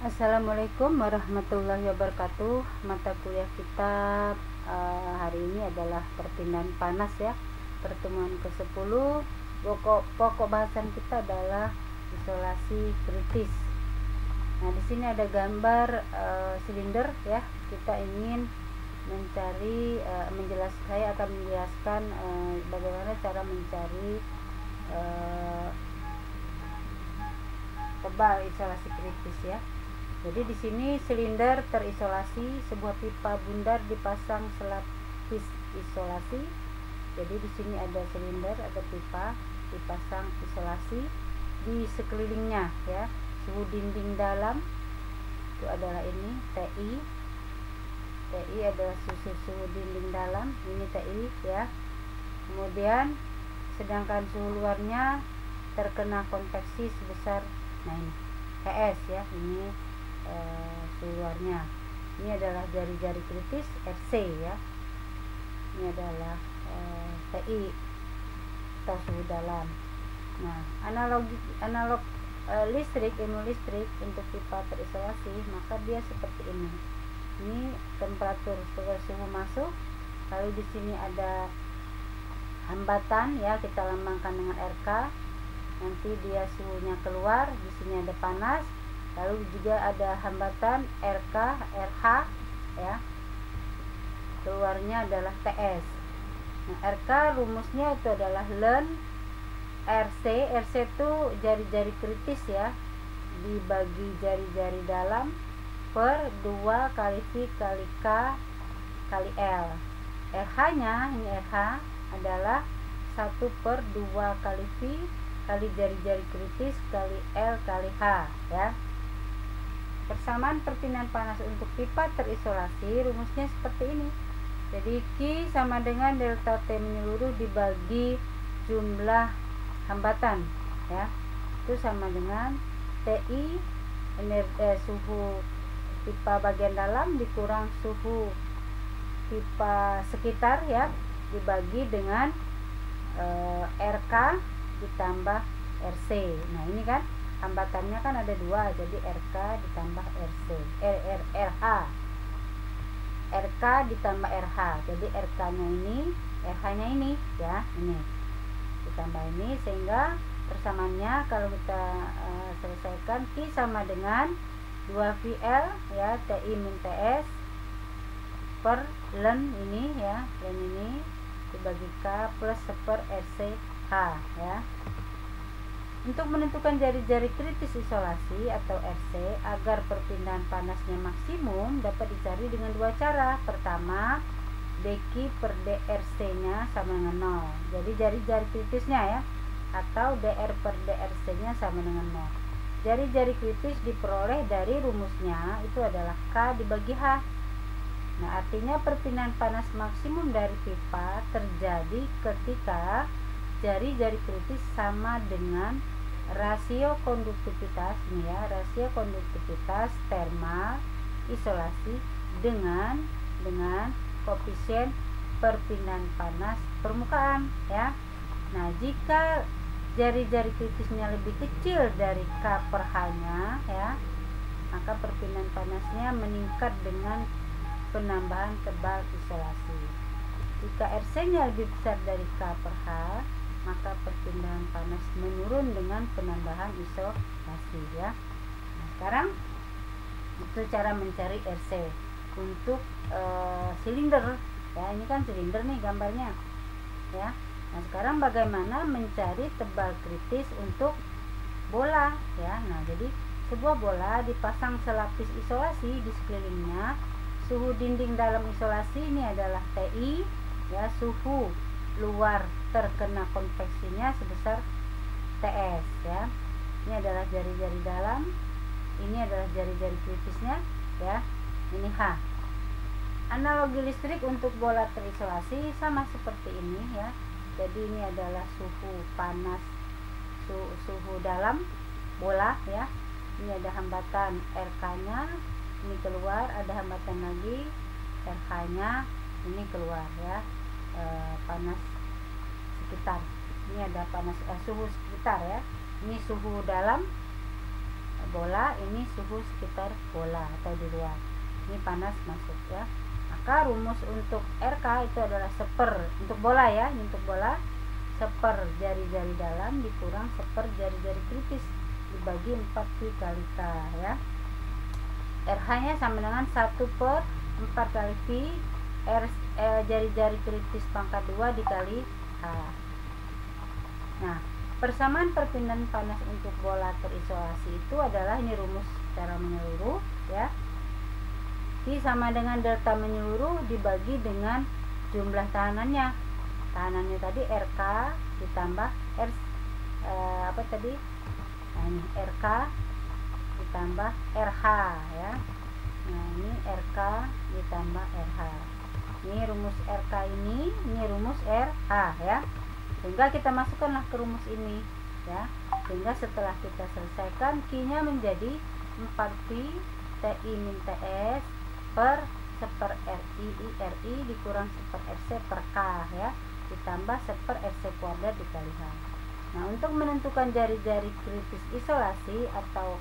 Assalamualaikum warahmatullahi wabarakatuh. Mata kuliah kita hari ini adalah perpindahan panas ya, pertemuan ke-10. Pokok bahasan kita adalah isolasi kritis. Nah, di sini ada gambar silinder ya. Kita ingin mencari saya akan menjelaskan bagaimana cara mencari tebal isolasi kritis ya. Jadi di sini silinder terisolasi, sebuah pipa bundar dipasang selapis isolasi. Jadi di sini ada silinder, ada pipa dipasang isolasi di sekelilingnya ya. Suhu dinding dalam itu adalah ini TI. TI adalah suhu dinding dalam, ini TI ya. Kemudian sedangkan suhu luarnya terkena konveksi sebesar, nah ini TS ya, ini suhu luarnya. Ini adalah jari-jari kritis RC ya. Ini adalah TI atau suhu dalam. Nah, analog ilmu listrik untuk pipa terisolasi, maka dia seperti ini. Ini temperatur suhu masuk, lalu di sini ada hambatan ya, kita lambangkan dengan RK. Nanti dia suhunya keluar, di sini ada panas. Lalu juga ada hambatan RK, RH ya. Keluarnya adalah TS. Nah, RK rumusnya itu adalah Ln RC. RC itu jari-jari kritis ya, dibagi jari-jari dalam per 2 kali V kali K kali L. RH nya, ini RH adalah 1 per 2 kali V kali jari-jari kritis kali L kali H ya. Persamaan perpindahan panas untuk pipa terisolasi rumusnya seperti ini. Jadi Q sama dengan delta T menyeluruh dibagi jumlah hambatan ya. Itu sama dengan TI suhu pipa bagian dalam dikurang suhu pipa sekitar ya, dibagi dengan RK ditambah RC. Nah, ini kan hambatannya kan ada 2, jadi RK ditambah RC, RH, RK ditambah RH. Jadi RK nya ini, RH nya ini ya, ini ditambah ini, sehingga persamaannya kalau kita selesaikan Q sama dengan 2VL ya, TI min TS per Ln ini ya, Ln ini dibagi K plus 1 per RCH ya. Untuk menentukan jari-jari kritis isolasi atau RC agar perpindahan panasnya maksimum dapat dicari dengan 2 cara. Pertama, dQ per dRC nya sama dengan 0. Jadi jari-jari kritisnya ya, atau dR per dRC nya sama dengan 0. Jari-jari kritis diperoleh dari rumusnya, itu adalah K dibagi H. Nah, artinya perpindahan panas maksimum dari pipa terjadi ketika jari-jari kritis sama dengan rasio konduktivitas ini ya, rasio konduktivitas termal isolasi dengan koefisien perpindahan panas permukaan ya. Nah, jika jari-jari kritisnya lebih kecil dari K per H nya ya, maka perpindahan panasnya meningkat dengan penambahan tebal isolasi. Jika RC nya lebih besar dari K per H, maka perpindahan panas menurun dengan penambahan isolasi ya. Nah, sekarang itu cara mencari RC untuk silinder ya. Ini kan silinder nih gambarnya ya. Nah, sekarang bagaimana mencari tebal kritis untuk bola ya. Nah, jadi sebuah bola dipasang selapis isolasi di sekelilingnya. Suhu dinding dalam isolasi ini adalah TI ya, suhu luar terkena konveksinya sebesar TS ya. Ini adalah jari-jari dalam, ini adalah jari-jari kritisnya ya, ini H. Analogi listrik untuk bola terisolasi sama seperti ini ya. Jadi ini adalah suhu panas, suhu dalam bola ya. Ini ada hambatan RK nya, ini keluar, ada hambatan lagi RH nya, ini keluar ya. Panas sekitar, ini ada panas suhu sekitar ya. Ini suhu dalam bola, ini suhu sekitar bola atau di luar. Ini panas masuk ya. Maka rumus untuk RK itu adalah seper untuk bola ya, ini untuk bola, seper jari-jari dalam dikurang seper jari-jari kritis dibagi 4 pi kali K ya. RH nya sama dengan 1/4 kali pi jari-jari kritis pangkat 2 dikali H. Nah, persamaan perpindahan panas untuk bola terisolasi itu adalah, ini rumus secara menyeluruh ya. Q sama dengan delta menyeluruh dibagi dengan jumlah tahanannya. Tahanannya tadi RK ditambah Nah, ini RK ditambah RH ya. Nah, ini RK ditambah RH. Ini rumus RK ini rumus RH ya. Sehingga kita masukkanlah ke rumus ini ya. Sehingga setelah kita selesaikan, Q-nya menjadi 4pi TI min TS per seper RI dikurang seper RC per K ya, ditambah seper RC kuadrat dikali H. Nah, untuk menentukan jari-jari kritis isolasi atau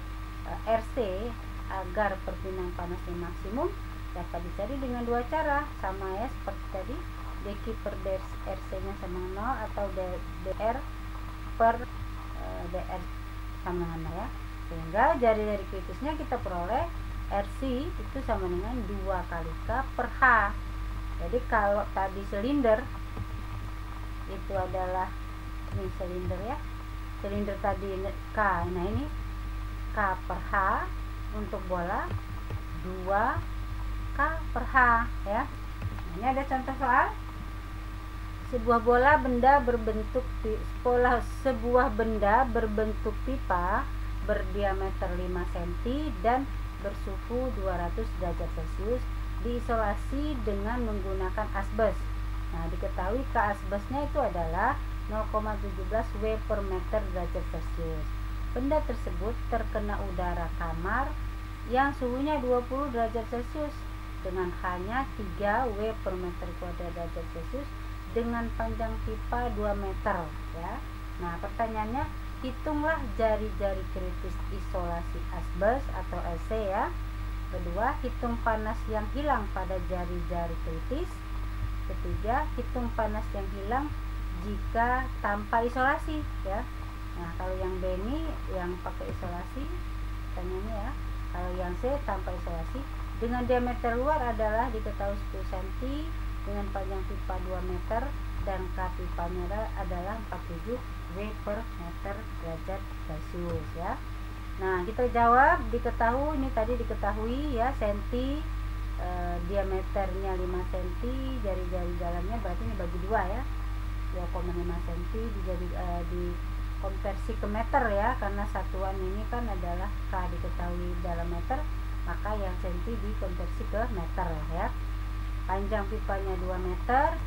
RC agar perpindahan panasnya maksimum dapat dicari dengan dua cara, sama ya seperti tadi, dQ per RC nya sama 0 atau dr per dr sama dengan 0 ya. Sehingga jari-jari kritisnya kita peroleh RC itu sama dengan 2 kali K per H. Jadi kalau tadi silinder itu adalah, ini silinder ya, silinder tadi K, nah ini K per H, untuk bola 2 K per H ya. Nah, ini ada contoh soal. Sebuah benda berbentuk pipa berdiameter 5 cm dan bersuhu 200 derajat Celcius diisolasi dengan menggunakan asbes. Nah, diketahui K asbesnya itu adalah 0,17 W per meter derajat Celcius. Benda tersebut terkena udara kamar yang suhunya 20 derajat Celcius dengan hanya 3 W per meter kuadrat derajat Celcius dengan panjang pipa 2 meter ya. Nah, pertanyaannya, hitunglah jari-jari kritis isolasi asbes atau LC ya. Kedua, hitung panas yang hilang pada jari-jari kritis. Ketiga, hitung panas yang hilang jika tanpa isolasi ya. Nah, kalau yang B ini yang pakai isolasi pertanyaannya ya. Kalau yang C tanpa isolasi, dengan diameter luar adalah diketahui 10 cm dengan panjang pipa 2 meter dan K pipanya adalah 47 W per meter derajat Celcius ya. Nah, kita jawab, diketahui, ini tadi diketahui ya, diameternya 5 cm, jari-jari dalamnya berarti ini bagi 2 ya, 2,5 cm di konversi ke meter ya, karena satuan ini kan adalah K diketahui dalam meter, maka yang cm dikonversi ke meter ya. Panjang pipanya 2 meter,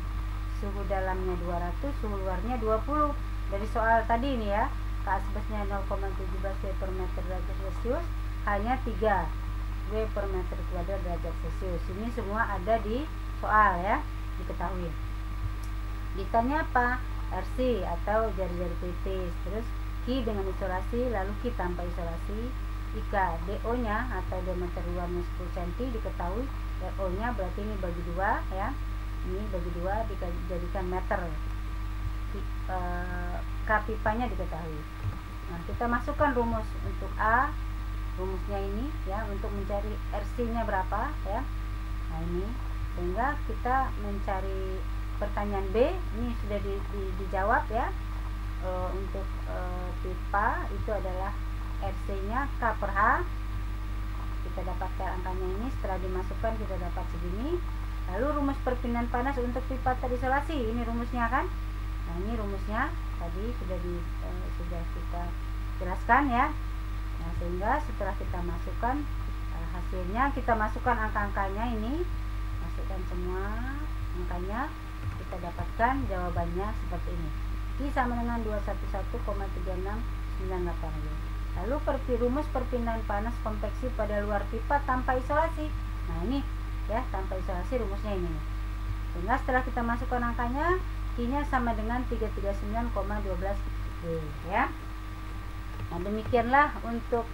suhu dalamnya 200, suhu luarnya 20. Dari soal tadi ini ya, K asbesnya 0,17 W per meter derajat Celcius, hanya 3 W per meter kuadrat derajat Celcius. Ini semua ada di soal ya, diketahui. Ditanya apa? RC atau jari-jari kritis, terus Q dengan isolasi, lalu Q tanpa isolasi. Jika DO nya atau diameter luarnya 10 cm diketahui, RO nya berarti ini bagi 2 ya, ini bagi 2 dijadikan meter. K pipanya diketahui. Nah, kita masukkan rumus untuk A, rumusnya ini ya, untuk mencari RC nya berapa ya. Nah, ini sehingga kita mencari pertanyaan B ini sudah dijawab ya. Untuk pipa itu adalah RC nya K per H, kita dapatkan angkanya ini, setelah dimasukkan kita dapat segini. Lalu rumus perpindahan panas untuk pipa terisolasi, ini rumusnya kan. Nah, ini rumusnya tadi sudah kita jelaskan ya. Nah, sehingga setelah kita masukkan hasilnya, kita masukkan angka-angkanya ini, masukkan semua angkanya, kita dapatkan jawabannya seperti ini. Q sama dengan 211,3698. Lalu rumus perpindahan panas konveksi pada luar pipa tanpa isolasi. Nah, ini ya, tanpa isolasi rumusnya ini. Sehingga setelah kita masukkan angkanya, Q-nya sama dengan 339,12 W ya. Nah, demikianlah untuk